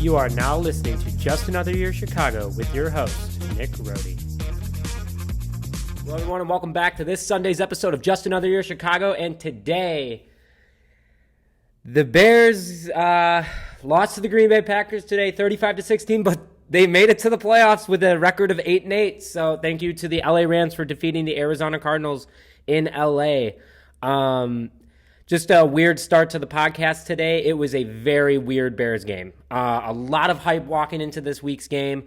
You are now listening to Just Another Year Chicago with your host, Nick Rohde. Hello, everyone, and welcome back to this Sunday's episode of Just Another Year Chicago. And today, the Bears lost to the Green Bay Packers today, 35-16, but they made it to the playoffs with a record of 8-8. So thank you to the LA Rams for defeating the Arizona Cardinals in LA. Just a weird start to the podcast today. It was a very weird Bears game. A lot of hype walking into this week's game.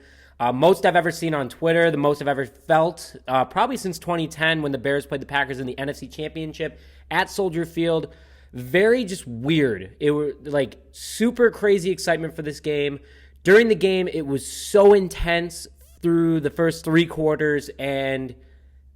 Most I've ever seen on Twitter, the most I've ever felt, probably since 2010 when the Bears played the Packers in the NFC Championship at Soldier Field. Very just weird. It was like super crazy excitement for this game. During the game, it was so intense through the first three quarters, and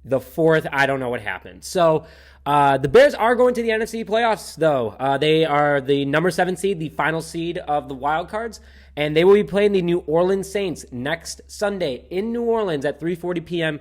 the fourth, I don't know what happened. So the Bears are going to the NFC playoffs, though. They are the number 7 seed, the final seed of the wild cards, and they will be playing the New Orleans Saints next Sunday in New Orleans at 3:40 p.m.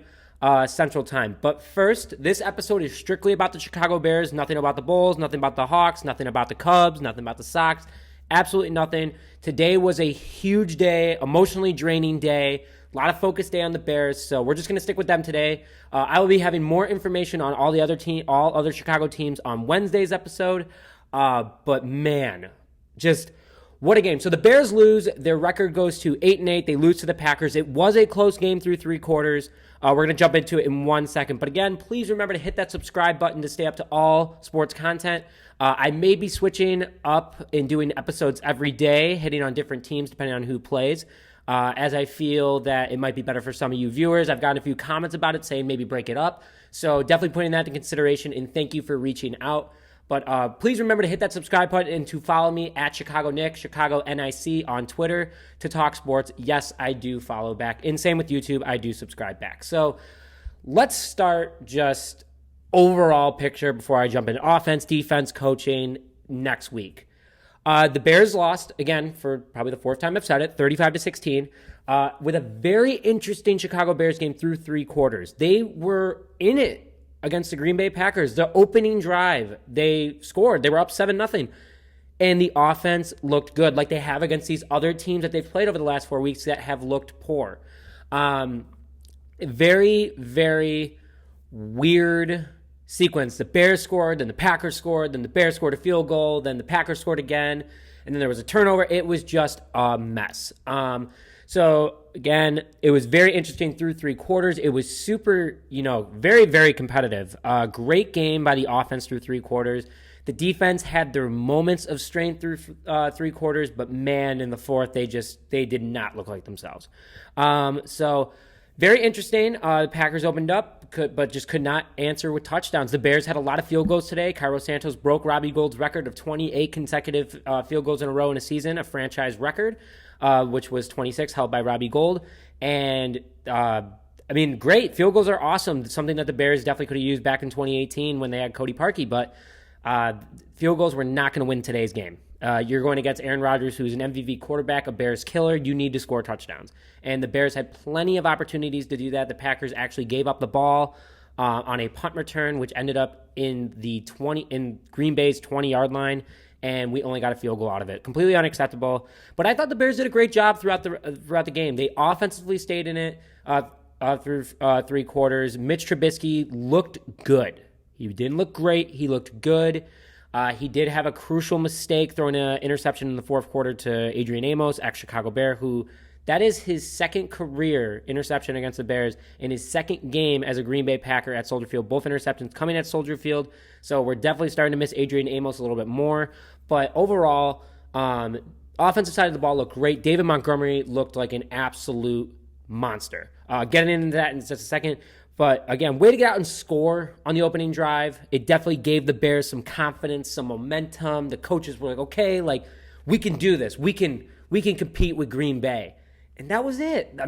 Central Time. But first, this episode is strictly about the Chicago Bears. Nothing about the Bulls, nothing about the Hawks, nothing about the Cubs, nothing about the Sox. Absolutely nothing. Today was a huge day, emotionally draining day. A lot of focus day on the Bears, so we're just going to stick with them today. I will be having more information on all other Chicago teams on Wednesday's episode. But man, just what a game. So the Bears lose. Their record goes to 8-8. They lose to the Packers. It was a close game through three quarters. We're going to jump into it in 1 second. But again, please remember to hit that subscribe button to stay up to all sports content. I may be switching up and doing episodes every day, hitting on different teams depending on who plays. As I feel that it might be better for some of you viewers. I've gotten a few comments about it saying maybe break it up. So definitely putting that in consideration, and thank you for reaching out. But please remember to hit that subscribe button and to follow me at Chicago Nick, Chicago NIC on Twitter to talk sports. Yes, I do follow back. And same with YouTube, I do subscribe back. So let's start just overall picture before I jump into offense, defense, coaching next week. The Bears lost, again, for probably the fourth time I've said it, 35-16, with a very interesting Chicago Bears game through three quarters. They were in it against the Green Bay Packers. The opening drive, they scored. They were up 7-0. And the offense looked good, like they have against these other teams that they've played over the last 4 weeks that have looked poor. Very, very weird sequence. The Bears scored, then the Packers scored, then the Bears scored a field goal, then the Packers scored again, and then there was a turnover. It was just a mess. So again, it was very interesting through three quarters. It was super, very, very competitive. Great game by the offense through three quarters. The defense had their moments of strength through three quarters, but man, in the fourth, they did not look like themselves. So very interesting. The Packers opened up, but just could not answer with touchdowns. The Bears had a lot of field goals today. Cairo Santos broke Robbie Gould's record of 28 consecutive field goals in a row in a season, a franchise record, which was 26, held by Robbie Gould. And, great. Field goals are awesome. Something that the Bears definitely could have used back in 2018 when they had Cody Parkey, but field goals were not going to win today's game. You're going against Aaron Rodgers, who's an MVP quarterback, a Bears killer. You need to score touchdowns. And the Bears had plenty of opportunities to do that. The Packers actually gave up the ball on a punt return, which ended up in Green Bay's 20-yard line, and we only got a field goal out of it. Completely unacceptable. But I thought the Bears did a great job throughout the game. They offensively stayed in it through three quarters. Mitch Trubisky looked good. He didn't look great. He looked good. He did have a crucial mistake throwing an interception in the fourth quarter to Adrian Amos, ex-Chicago Bear, who that is his second career interception against the Bears in his second game as a Green Bay Packer at Soldier Field. Both interceptions coming at Soldier Field, so we're definitely starting to miss Adrian Amos a little bit more. But overall, offensive side of the ball looked great. David Montgomery looked like an absolute monster. Getting into that in just a second. But again, way to get out and score on the opening drive. It definitely gave the Bears some confidence, some momentum. The coaches were like, okay, we can do this. We can compete with Green Bay. And that was it.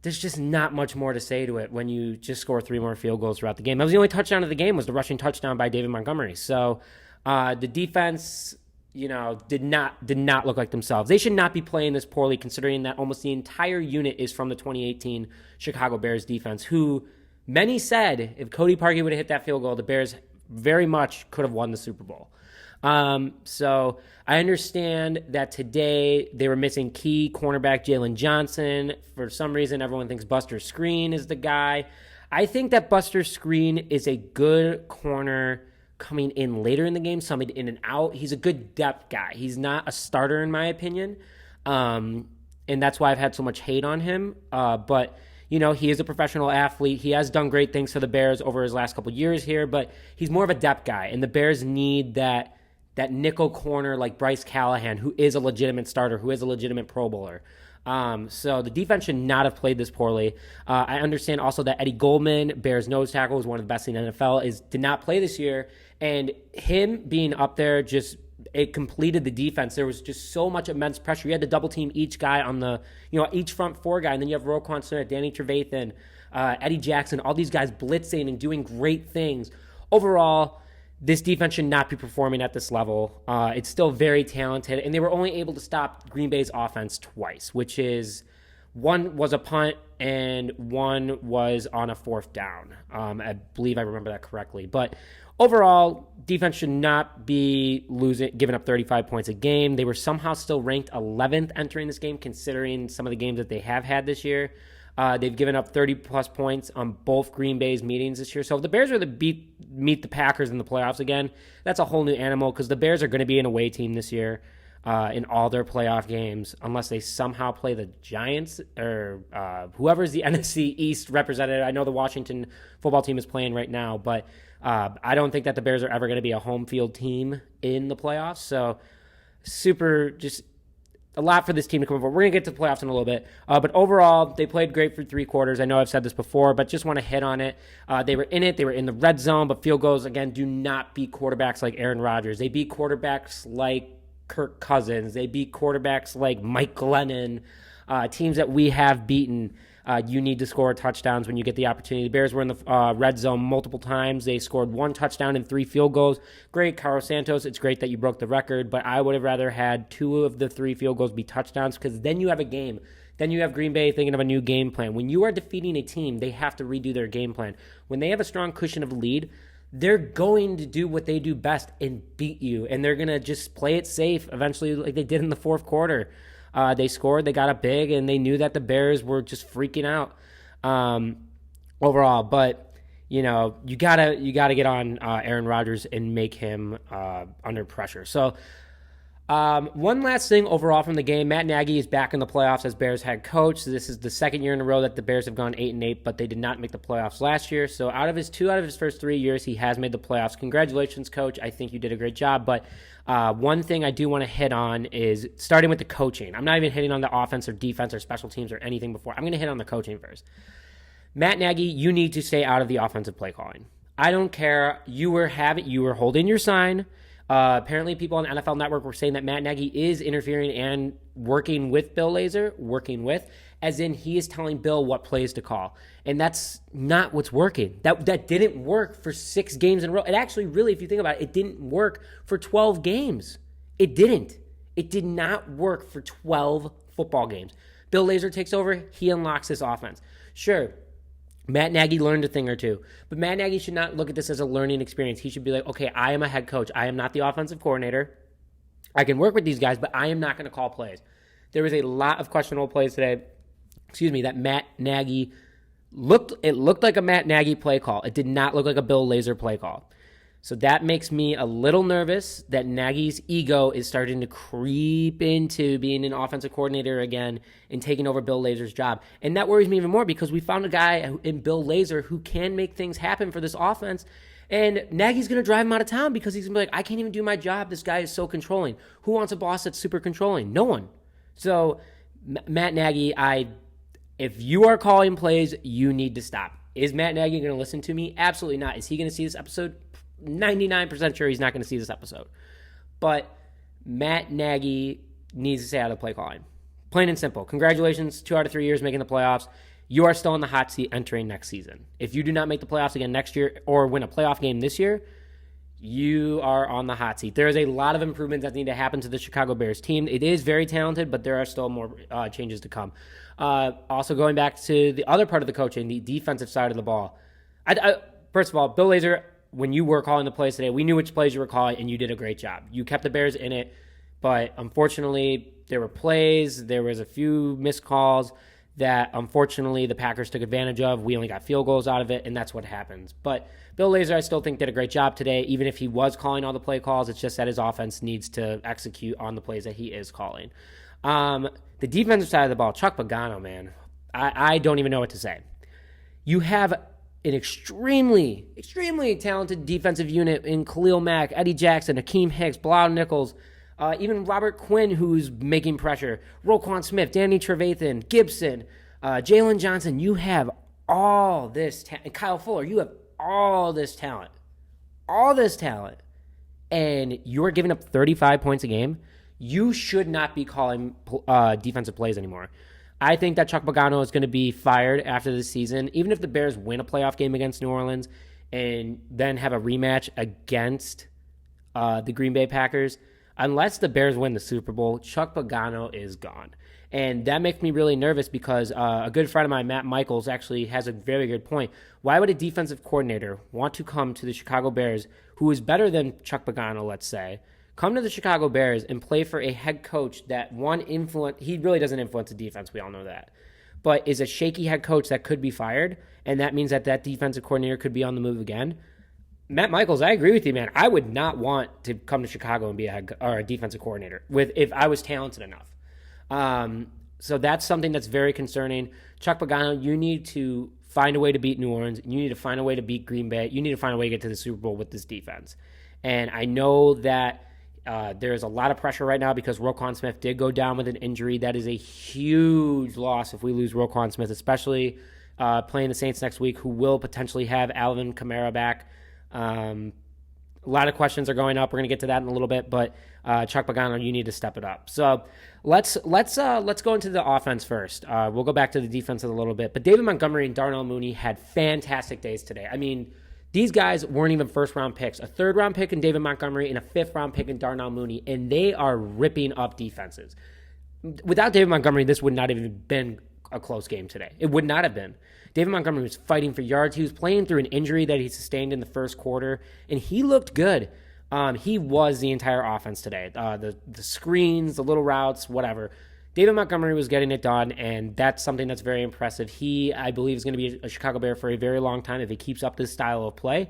There's just not much more to say to it when you just score three more field goals throughout the game. That was the only touchdown of the game, was the rushing touchdown by David Montgomery. So the defense, did not look like themselves. They should not be playing this poorly, considering that almost the entire unit is from the 2018 Chicago Bears defense, who many said if Cody Parkey would have hit that field goal, the Bears very much could have won the Super Bowl. So I understand that today they were missing key cornerback Jalen Johnson. For some reason, everyone thinks Buster Skrine is the guy. I think that Buster Skrine is a good corner coming in later in the game, somebody in and out. He's a good depth guy. He's not a starter, in my opinion. And that's why I've had so much hate on him. But, he is a professional athlete. He has done great things for the Bears over his last couple years here, but he's more of a depth guy. And the Bears need that nickel corner like Bryce Callahan, who is a legitimate starter, who is a legitimate Pro Bowler. So the defense should not have played this poorly. I understand also that Eddie Goldman, Bears nose tackle, is one of the best in the NFL, did not play this year. And him being up there it completed the defense. There was just so much immense pressure. You had to double team each guy on each front four guy. And then you have Roquan Smith, Danny Trevathan, Eddie Jackson, all these guys blitzing and doing great things. Overall, this defense should not be performing at this level. It's still very talented, and they were only able to stop Green Bay's offense twice, which is one was a punt and one was on a fourth down. I believe I remember that correctly. But overall, defense should not be giving up 35 points a game. They were somehow still ranked 11th entering this game, considering some of the games that they have had this year. They've given up 30-plus points on both Green Bay's meetings this year. So if the Bears were to meet the Packers in the playoffs again, that's a whole new animal because the Bears are going to be an away team this year in all their playoff games unless they somehow play the Giants or whoever's the NFC East representative. I know the Washington football team is playing right now, but I don't think that the Bears are ever going to be a home field team in the playoffs. So a lot for this team to come over. We're going to get to the playoffs in a little bit. But overall, they played great for three quarters. I know I've said this before, but just want to hit on it. They were in it. They were in the red zone, but field goals, again, do not beat quarterbacks like Aaron Rodgers. They beat quarterbacks like Kirk Cousins. They beat quarterbacks like Mike Glennon, teams that we have beaten. You need to score touchdowns when you get the opportunity. The Bears were in the red zone multiple times. They scored 1 touchdown and 3 field goals. Great, Carlos Santos. It's great that you broke the record, but I would have rather had 2 of the 3 field goals be touchdowns because then you have a game. Then you have Green Bay thinking of a new game plan. When you are defeating a team, they have to redo their game plan. When they have a strong cushion of lead, they're going to do what they do best and beat you, and they're going to just play it safe eventually like they did in the fourth quarter. They scored, they got up big, and they knew that the Bears were just freaking out overall. But, you gotta get on Aaron Rodgers and make him under pressure. So one last thing overall from the game, Matt Nagy is back in the playoffs as Bears head coach. So this is the second year in a row that the Bears have gone 8-8, but they did not make the playoffs last year. So out of his first 3 years, he has made the playoffs. Congratulations, coach. I think you did a great job. But one thing I do want to hit on is starting with the coaching. I'm not even hitting on the offense or defense or special teams or anything before. I'm going to hit on the coaching first. Matt Nagy, you need to stay out of the offensive play calling. I don't care. You were holding your sign. Apparently, people on NFL Network were saying that Matt Nagy is interfering and working with Bill Lazor, as in he is telling Bill what plays to call. And that's not what's working. That didn't work for 6 games in a row. It actually really, if you think about it, it didn't work for 12 games. It didn't. It did not work for 12 football games. Bill Lazor takes over. He unlocks this offense. Sure, Matt Nagy learned a thing or two, but Matt Nagy should not look at this as a learning experience. He should be like, okay, I am a head coach. I am not the offensive coordinator. I can work with these guys, but I am not going to call plays. There was a lot of questionable plays today, that Matt Nagy looked like a Matt Nagy play call. It did not look like a Bill Lazor play call. So that makes me a little nervous that Nagy's ego is starting to creep into being an offensive coordinator again and taking over Bill Lazor's job. And that worries me even more because we found a guy in Bill Lazor who can make things happen for this offense. And Nagy's going to drive him out of town because he's going to be like, I can't even do my job. This guy is so controlling. Who wants a boss that's super controlling? No one. So Matt Nagy, if you are calling plays, you need to stop. Is Matt Nagy going to listen to me? Absolutely not. Is he going to see this episode? 99% sure he's not going to see this episode. But Matt Nagy needs to stay out of the play calling. Plain and simple. Congratulations, 2 out of 3 years making the playoffs. You are still in the hot seat entering next season. If you do not make the playoffs again next year or win a playoff game this year, you are on the hot seat. There is a lot of improvements that need to happen to the Chicago Bears team. It is very talented, but there are still more changes to come. Also, going back to the other part of the coaching, the defensive side of the ball. First of all, Bill Lazor, when you were calling the plays today, we knew which plays you were calling, and you did a great job. You kept the Bears in it, but unfortunately, there were plays, there was a few missed calls that unfortunately the Packers took advantage of. We only got field goals out of it, and that's what happens. But Bill Lazor, I still think, did a great job today. Even if he was calling all the play calls, it's just that his offense needs to execute on the plays that he is calling. The defensive side of the ball, Chuck Pagano, man, I don't even know what to say. You have an extremely, extremely talented defensive unit in Khalil Mack, Eddie Jackson, Akeem Hicks, Bilal Nichols, even Robert Quinn, who's making pressure, Roquan Smith, Danny Trevathan, Gibson, Jalen Johnson. You have all this talent. Kyle Fuller, you have all this talent. And you're giving up 35 points a game. You should not be calling defensive plays anymore. I think that Chuck Pagano is going to be fired after this season, even if the Bears win a playoff game against New Orleans and then have a rematch against the Green Bay Packers. Unless the Bears win the Super Bowl, Chuck Pagano is gone. And that makes me really nervous because a good friend of mine, Matt Michaels, actually has a very good point. Why would a defensive coordinator want to come to the Chicago Bears, who is better than Chuck Pagano, let's say, come to the Chicago Bears and play for a head coach that he really doesn't influence the defense, we all know that, but is a shaky head coach that could be fired, and that means that defensive coordinator could be on the move again? Matt Michaels, I agree with you, man. I would not want to come to Chicago and be a defensive coordinator if I was talented enough. So that's something that's very concerning. Chuck Pagano, you need to find a way to beat New Orleans. You need to find a way to beat Green Bay. You need to find a way to get to the Super Bowl with this defense. And I know that there's a lot of pressure right now because Roquan Smith did go down with an injury. That is a huge loss if we lose Roquan Smith, especially playing the Saints next week, who will potentially have Alvin Kamara back. A lot of questions are going up. We're going to get to that in a little bit, but Chuck Pagano, you need to step it up. So let's go into the offense first. We'll go back to the defense in a little bit, but David Montgomery and Darnell Mooney had fantastic days today. I mean, these guys weren't even first-round picks. A third-round pick in David Montgomery and a fifth-round pick in Darnell Mooney, and they are ripping up defenses. Without David Montgomery, this would not have even been a close game today. It would not have been. David Montgomery was fighting for yards. He was playing through an injury that he sustained in the first quarter, and he looked good. He was the entire offense today. The screens, the little routes, whatever. David Montgomery was getting it done, and that's something that's very impressive. He, I believe, is going to be a Chicago Bear for a very long time if he keeps up this style of play.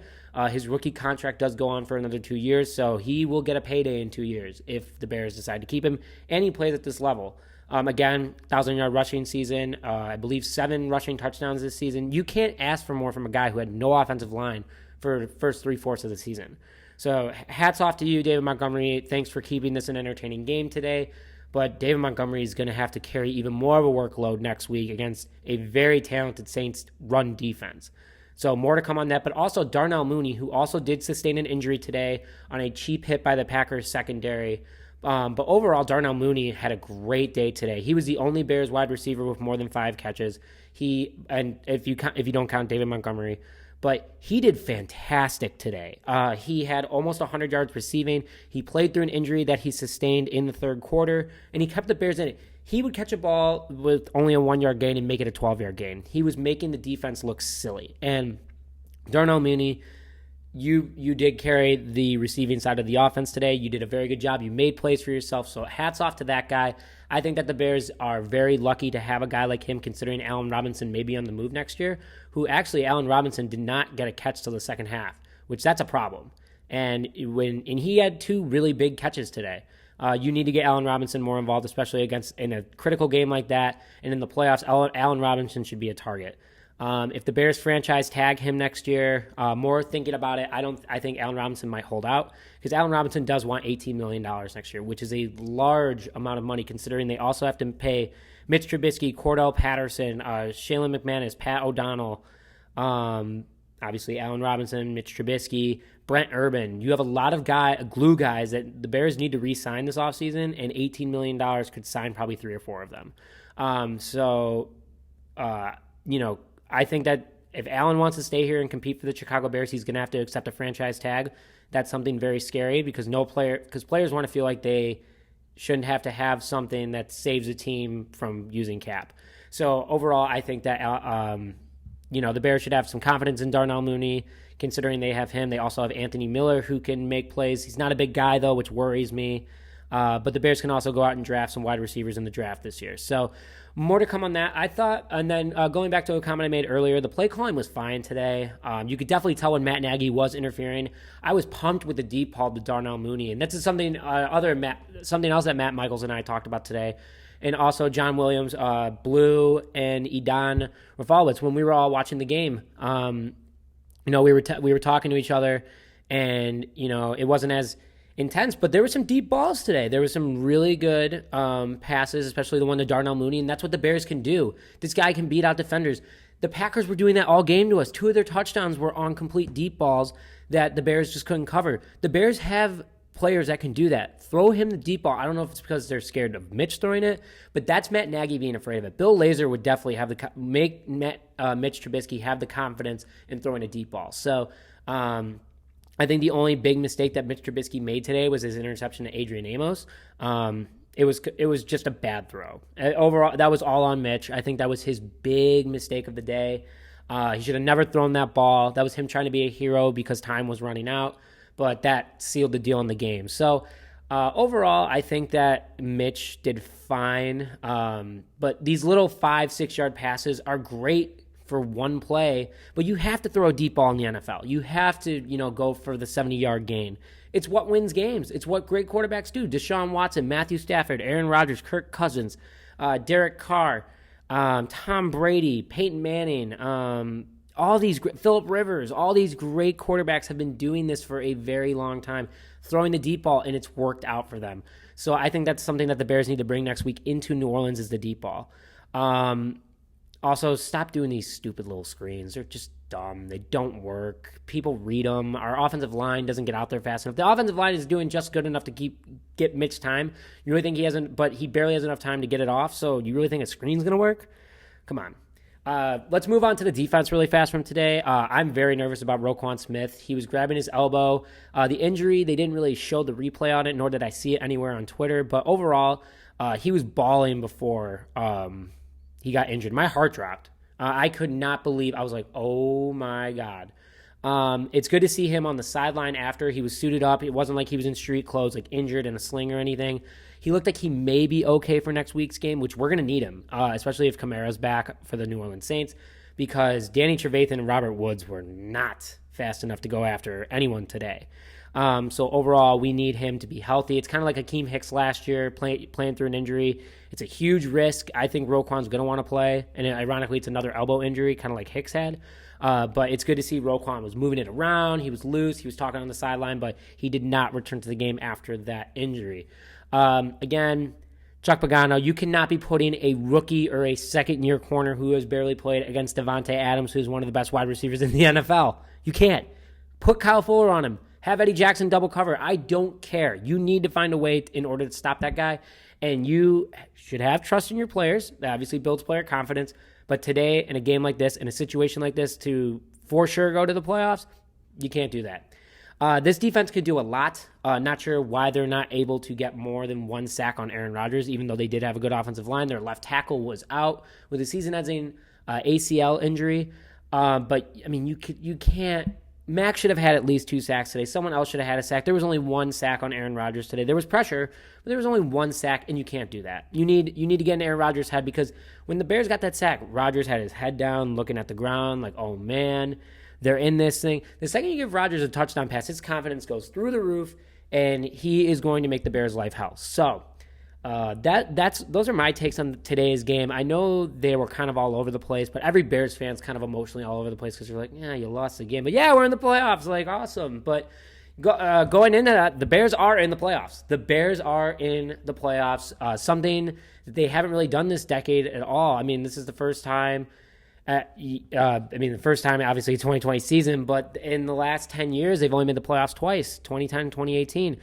His rookie contract does go on for another 2 years, so he will get a payday in 2 years if the Bears decide to keep him, and he plays at this level. Again, 1,000-yard rushing season, I believe 7 rushing touchdowns this season. You can't ask for more from a guy who had no offensive line for the first 3/4 of the season. So hats off to you, David Montgomery. Thanks for keeping this an entertaining game today. But David Montgomery is going to have to carry even more of a workload next week against a very talented Saints run defense. So more to come on that. But also Darnell Mooney, who also did sustain an injury today on a cheap hit by the Packers secondary. But overall, Darnell Mooney had a great day today. He was the only Bears wide receiver with more than 5 catches. And if you don't count David Montgomery, but he did fantastic today. He had almost 100 yards receiving. He played through an injury that he sustained in the third quarter, and he kept the Bears in it. He would catch a ball with only a 1-yard gain and make it a 12-yard gain. He was making the defense look silly. And Darnell Mooney, you did carry the receiving side of the offense today. You did a very good job. You made plays for yourself, so hats off to that guy. I think that the Bears are very lucky to have a guy like him, considering Allen Robinson may be on the move next year, who actually Allen Robinson did not get a catch till the second half, which that's a problem. And he had 2 really big catches today. You need to get Allen Robinson more involved, especially in a critical game like that. And in the playoffs, Allen Robinson should be a target. If the Bears franchise tag him next year, more thinking about it, I think Allen Robinson might hold out because Allen Robinson does want $18 million next year, which is a large amount of money considering they also have to pay Mitch Trubisky, Cordell Patterson, Shaylin McManus, Pat O'Donnell, obviously Allen Robinson, Mitch Trubisky, Brent Urban. You have a lot of glue guys that the Bears need to re-sign this offseason, and $18 million could sign probably 3 or 4 of them. I think that if Allen wants to stay here and compete for the Chicago Bears, he's going to have to accept a franchise tag. That's something very scary because players want to feel like they shouldn't have to have something that saves a team from using cap. So overall, I think that the Bears should have some confidence in Darnell Mooney, considering they have him. They also have Anthony Miller, who can make plays. He's not a big guy, though, which worries me. But the Bears can also go out and draft some wide receivers in the draft this year. So more to come on that, I thought. And then going back to a comment I made earlier, the play calling was fine today. You could definitely tell when Matt Nagy was interfering. I was pumped with the deep ball to Darnold Mooney. And that's something else that Matt Michaels and I talked about today. And also John Williams, Blue, and Edan Rafalowitz when we were all watching the game. We were talking to each other, and it wasn't as intense, but there were some deep balls today. There were some really good passes, especially the one to Darnell Mooney, and that's what the Bears can do. This guy can beat out defenders. The Packers were doing that all game to us. 2 of their touchdowns were on complete deep balls that the Bears just couldn't cover. The Bears have players that can do that. Throw him the deep ball. I don't know if it's because they're scared of Mitch throwing it, but that's Matt Nagy being afraid of it. Bill Lazor would definitely have Mitch Trubisky have the confidence in throwing a deep ball. So I think the only big mistake that Mitch Trubisky made today was his interception to Adrian Amos. It was just a bad throw. Overall, that was all on Mitch. I think that was his big mistake of the day. He should have never thrown that ball. That was him trying to be a hero because time was running out. But that sealed the deal in the game. So overall, I think that Mitch did fine. But these little 5-6 yard passes are great for one play. But you have to throw a deep ball in the NFL. You have to, go for the 70-yard gain. It's what wins games. It's what great quarterbacks do. Deshaun Watson, Matthew Stafford, Aaron Rodgers, Kirk Cousins, Derek Carr, Tom Brady, Peyton Manning, Phillip Rivers, all these great quarterbacks have been doing this for a very long time, throwing the deep ball, and it's worked out for them. So I think that's something that the Bears need to bring next week into New Orleans is the deep ball. Also, stop doing these stupid little screens. They're just dumb. They don't work. People read them. Our offensive line doesn't get out there fast enough. The offensive line is doing just good enough to get Mitch time. You really think he hasn't, but he barely has enough time to get it off, so you really think a screen's going to work? Come on. Let's move on to the defense really fast from today. I'm very nervous about Roquan Smith. He was grabbing his elbow. The injury, they didn't really show the replay on it, nor did I see it anywhere on Twitter. But overall, he was bawling before he got injured. My heart dropped. I could not believe. I was like, oh, my God. It's good to see him on the sideline after. He was suited up. It wasn't like he was in street clothes, like injured in a sling or anything. He looked like he may be okay for next week's game, which we're going to need him, especially if Kamara's back for the New Orleans Saints, because Danny Trevathan and Robert Woods were not fast enough to go after anyone today. So overall, we need him to be healthy. It's kind of like Akeem Hicks last year, playing through an injury. It's a huge risk. I think Roquan's going to want to play, and ironically, it's another elbow injury, kind of like Hicks had. But it's good to see Roquan was moving it around. He was loose. He was talking on the sideline, but he did not return to the game after that injury. Again, Chuck Pagano, you cannot be putting a rookie or a second-year corner who has barely played against DeVante Adams, who's one of the best wide receivers in the NFL. You can't. Put Kyle Fuller on him. Have Eddie Jackson double cover. I don't care. You need to find a way in order to stop that guy, and you should have trust in your players. That obviously builds player confidence. But today, in a game like this, in a situation like this, to for sure go to the playoffs, you can't do that. This defense could do a lot. Not sure why they're not able to get more than one sack on Aaron Rodgers, even though they did have a good offensive line. Their left tackle was out with a season-ending ACL injury. But, I mean, you can't. Max should have had at least 2 sacks today. Someone else should have had a sack. There was only 1 sack on Aaron Rodgers today. There was pressure, but there was only 1 sack, and you can't do that. You need to get in Aaron Rodgers' head, because when the Bears got that sack, Rodgers had his head down, looking at the ground, like, oh, man. They're in this thing. The second you give Rodgers a touchdown pass, his confidence goes through the roof, and he is going to make the Bears' life hell. So those are my takes on today's game. I know they were kind of all over the place, but every Bears fan's kind of emotionally all over the place because you're like, yeah, you lost the game. But, yeah, we're in the playoffs. Like, awesome. But going into that, the Bears are in the playoffs. The Bears are in the playoffs, something that they haven't really done this decade at all. I mean, this is the first time. The first time, obviously, 2020 season, but in the last 10 years, they've only made the playoffs twice, 2010, 2018.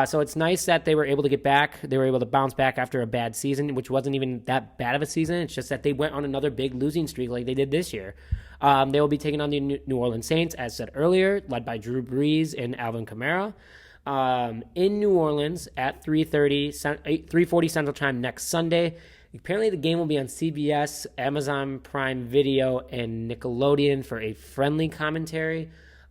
So it's nice that they were able to get back. They were able to bounce back after a bad season, which wasn't even that bad of a season. It's just that they went on another big losing streak like they did this year. They will be taking on the New Orleans Saints, as said earlier, led by Drew Brees and Alvin Kamara. In New Orleans at 3:40 Central Time next Sunday. Apparently, the game will be on CBS, Amazon Prime Video, and Nickelodeon for a friendly commentary.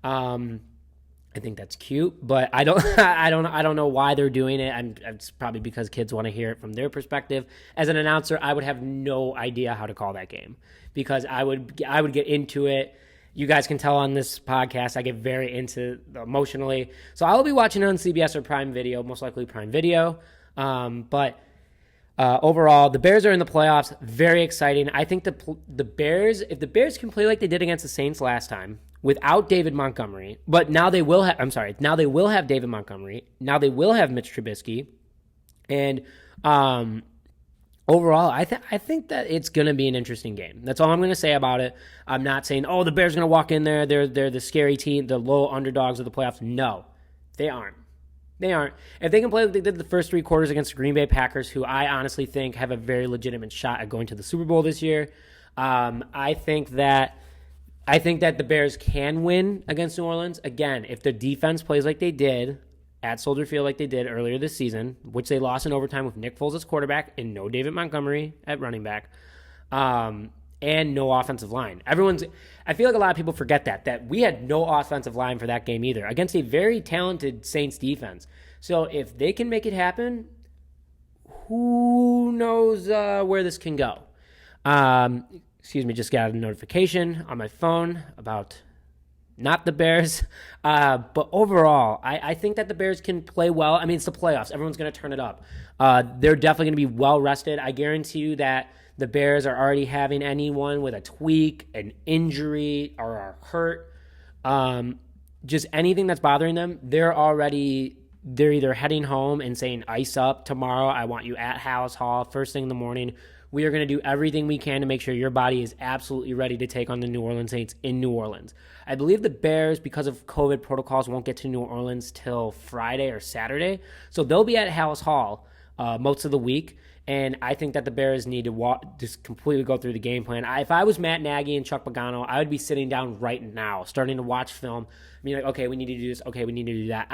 I think that's cute, but I don't I don't know why they're doing it. It's probably because kids want to hear it from their perspective. As an announcer, I would have no idea how to call that game because I would get into it. You guys can tell on this podcast I get very into emotionally. So I'll be watching it on CBS or Prime Video, most likely Prime Video. But overall, the Bears are in the playoffs. Very exciting. I think the Bears, if the Bears can play like they did against the Saints last time, without David Montgomery, but now they will have, now they will have David Montgomery. Now they will have Mitch Trubisky. And overall, I think that it's going to be an interesting game. That's all I'm going to say about it. I'm not saying, the Bears are going to walk in there. They're the scary team, the low underdogs of the playoffs. No, they aren't. They aren't. If they can play like they did the first 3 quarters against the Green Bay Packers, who I honestly think have a very legitimate shot at going to the Super Bowl this year, I think that the Bears can win against New Orleans. Again, if the defense plays like they did at Soldier Field like they did earlier this season, which they lost in overtime with Nick Foles as quarterback and no David Montgomery at running back, and no offensive line. I feel like a lot of people forget that we had no offensive line for that game either against a very talented Saints defense. So if they can make it happen, who knows where this can go. Just got a notification on my phone about not the Bears. But overall, I think that the Bears can play well. I mean, it's the playoffs. Everyone's going to turn it up. They're definitely going to be well rested. I guarantee you that the Bears are already having anyone with a tweak, an injury, or are hurt. Just anything that's bothering them, they're either heading home and saying, ice up tomorrow. I want you at House Hall first thing in the morning. We are going to do everything we can to make sure your body is absolutely ready to take on the New Orleans Saints in New Orleans. I believe the Bears, because of COVID protocols, won't get to New Orleans till Friday or Saturday. So they'll be at House Hall most of the week. And I think that the Bears need to just completely go through the game plan. If I was Matt Nagy and Chuck Pagano, I would be sitting down right now, starting to watch film. I mean, okay, we need to do this. Okay, we need to do that.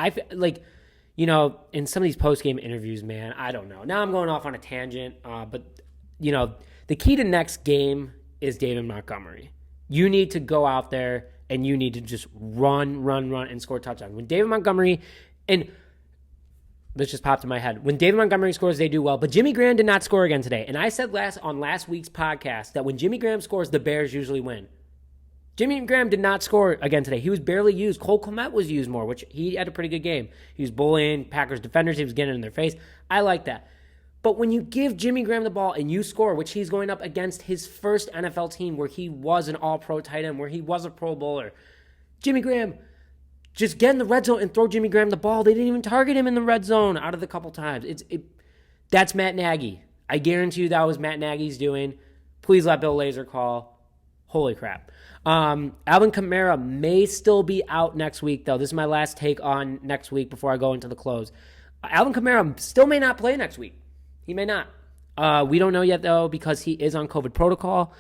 In some of these post-game interviews, man, I don't know. Now I'm going off on a tangent, but the key to next game is David Montgomery. You need to go out there and you need to just run, and score touchdowns. When David Montgomery, and this just popped in my head, when David Montgomery scores, they do well. But Jimmy Graham did not score again today. And I said on last week's podcast that when Jimmy Graham scores, the Bears usually win. Jimmy Graham did not score again today. He was barely used. Cole Kmet was used more, which he had a pretty good game. He was bullying Packers defenders. He was getting in their face. I like that. But when you give Jimmy Graham the ball and you score, which he's going up against his first NFL team where he was an all-pro tight end, where he was a Pro Bowler, Jimmy Graham, just get in the red zone and throw Jimmy Graham the ball. They didn't even target him in the red zone out of the couple times. That's Matt Nagy. I guarantee you that was Matt Nagy's doing. Please let Bill Lazor call. Holy crap. Alvin Kamara may still be out next week, though. This is my last take on next week before I go into the close. Alvin Kamara still may not play next week. He may not. We don't know yet, though, because he is on COVID protocol.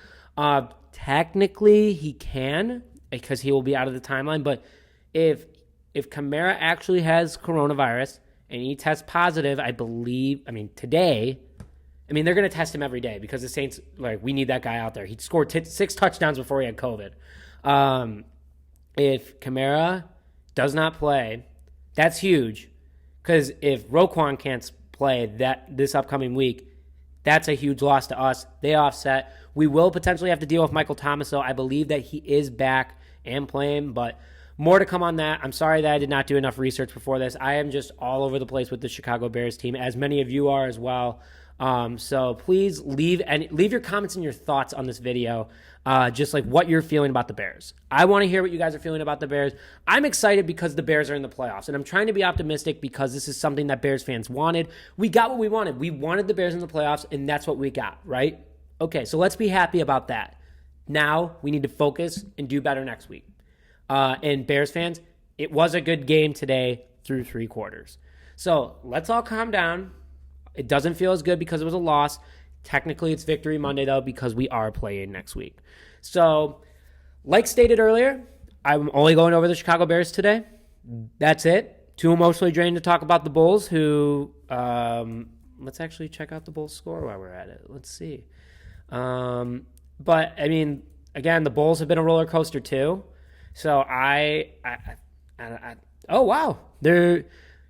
Technically, he can because he will be out of the timeline. But if Kamara actually has coronavirus and he tests positive, today, they're going to test him every day because the Saints, we need that guy out there. He scored 6 touchdowns before he had COVID. If Kamara does not play, that's huge because if Roquan can't play this upcoming week, that's a huge loss to us. They offset. We will potentially have to deal with Michael Thomas, though. I believe that he is back and playing, but more to come on that. I'm sorry that I did not do enough research before this. I am just all over the place with the Chicago Bears team, as many of you are as well. So please leave your comments and your thoughts on this video, just like what you're feeling about the Bears. I want to hear what you guys are feeling about the Bears. I'm excited because the Bears are in the playoffs, and I'm trying to be optimistic because this is something that Bears fans wanted. We got what we wanted. We wanted the Bears in the playoffs, and that's what we got, right? Okay, so let's be happy about that. Now we need to focus and do better next week. And Bears fans, it was a good game today through 3 quarters. So let's all calm down. It doesn't feel as good because it was a loss. Technically, it's Victory Monday, though, because we are playing next week. So, like stated earlier, I'm only going over the Chicago Bears today. That's it. Too emotionally drained to talk about the Bulls, who, let's actually check out the Bulls score while we're at it. Let's see. But, again, the Bulls have been a roller coaster, too. So oh wow, they're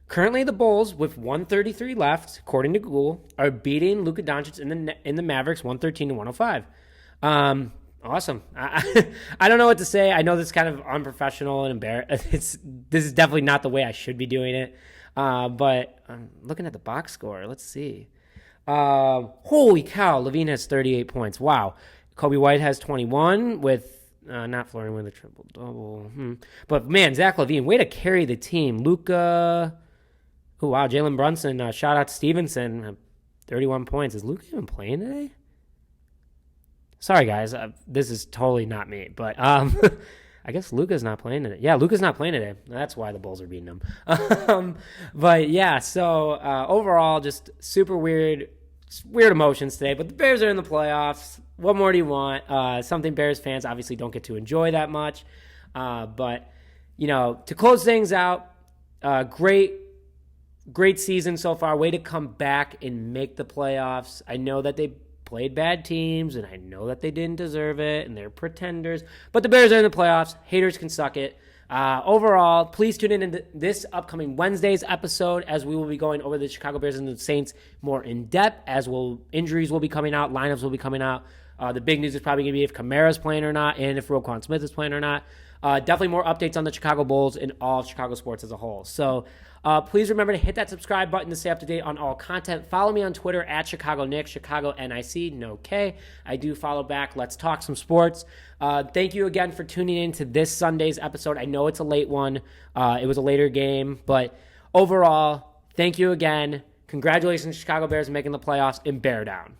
currently the Bulls with 133 left, according to Google, are beating Luka Doncic in the Mavericks 113-105. Awesome. I don't know what to say. I know this is kind of unprofessional and embarrassing. This is definitely not the way I should be doing it. But I'm looking at the box score. Let's see. Holy cow, Levine has 38 points. Wow. Kobe White has 21 with not flirting with a triple-double. But, man, Zach LaVine, way to carry the team. Luka. Oh, wow, Jalen Brunson. Shout out to Stevenson. 31 points. Is Luka even playing today? Sorry, guys. This is totally not me. But I guess Luka's not playing today. Yeah, Luka's not playing today. That's why the Bulls are beating him. But, yeah, so overall, just super weird emotions today. But the Bears are in the playoffs. What more do you want? Something Bears fans obviously don't get to enjoy that much. But, to close things out, great season so far. Way to come back and make the playoffs. I know that they played bad teams, and I know that they didn't deserve it, and they're pretenders. But the Bears are in the playoffs. Haters can suck it. Overall, please tune in to this upcoming Wednesday's episode as we will be going over the Chicago Bears and the Saints more in depth, injuries will be coming out, lineups will be coming out. The big news is probably going to be if Kamara's playing or not, and if Roquan Smith is playing or not. Definitely more updates on the Chicago Bulls and all of Chicago sports as a whole. So please remember to hit that subscribe button to stay up to date on all content. Follow me on Twitter at ChicagoNick, ChicagoNIC, no K. I do follow back. Let's talk some sports. Thank you again for tuning in to this Sunday's episode. I know it's a late one. It was a later game. But overall, thank you again. Congratulations, Chicago Bears, on making the playoffs, and bear down.